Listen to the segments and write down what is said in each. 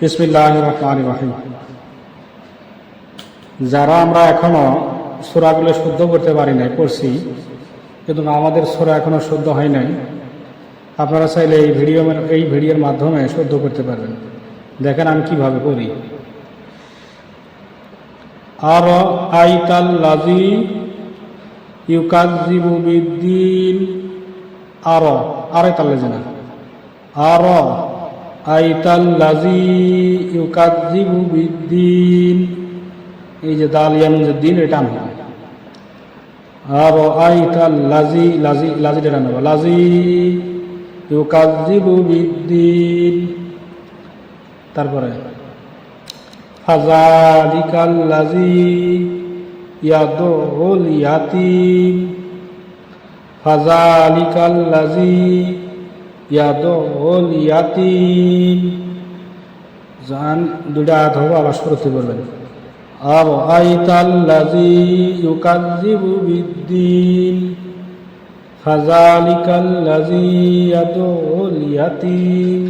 বিসমিল্লাহির রহমানির রহিম। যারা আমরা এখনো সূরাগুলো শুদ্ধ করতে পারি নাই, পড়ছি কিন্তু আমাদের সূরা এখনো শুদ্ধ হয় নাই, আপনারা চাইলে এই ভিডিওর মাধ্যমে শুদ্ধ করতে পারবেন। দেখেন আমি কিভাবে করি। আর আইতাল্লাযী ইউকাযযিবু বিদ্দীন। আর আইতাল্লাযী না, আর আইতাল্লাযী ইউকাযযিবু বিদ্দীন। এই যে দাল ইয়ানুন যে দিন, এটা আনবে। আর আইতাল্লাযী লাযীটা আনবে, লাযী ইউকাযযিবু বিদ্দীন। তারপরে ফাযালিকাল্লাযী ইয়াদউল ইয়াতীম। ফাযালিকাল্লাযী ইয়াদউল ইয়াতীম। জান দুইটা ধরো, আবার শুরুতে বলবেন। আর আইতাল্লাযী ইউকাযযিবু বিদ্দীন। ফাযালিকাল্লাযী ইয়াদউল ইয়াতীম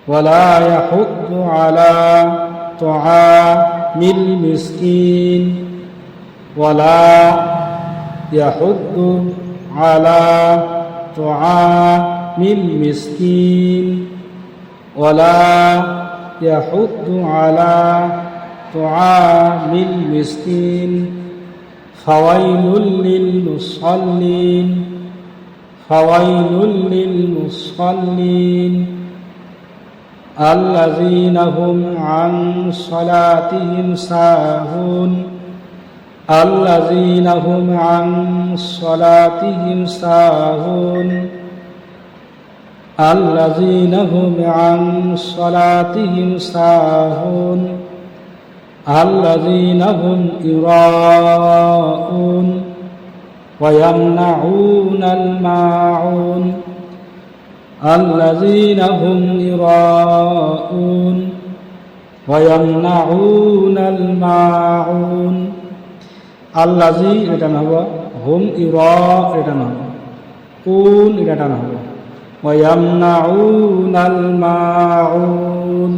ওয়ালা ইয়াহুদ্দু আলা তুআমিল মিসকিন। ওয়ালা ইয়াহুদ্দু আলা তুআমিল মিসকিন। ওয়ালা ইয়াহুদ্দু আলা তুআমিল মিসকিন। ফাওয়াইলুল লিল মুসাল্লিন। ফাওয়াইলুল লিল মুসাল্লিন الذين هم عن صلاتهم ساهون. الذين هم عن صلاتهم ساهون. الذين هم عن صلاتهم ساهون. الذين هم يراءون ويمنعون الماعون. الذين هم يراءون ويمنعون الماعون. الذي এটা না হবে, হুম ইরা এটা না হবে, উন এটা না হবে, ওয়ায়ামনাউনাল মাউন।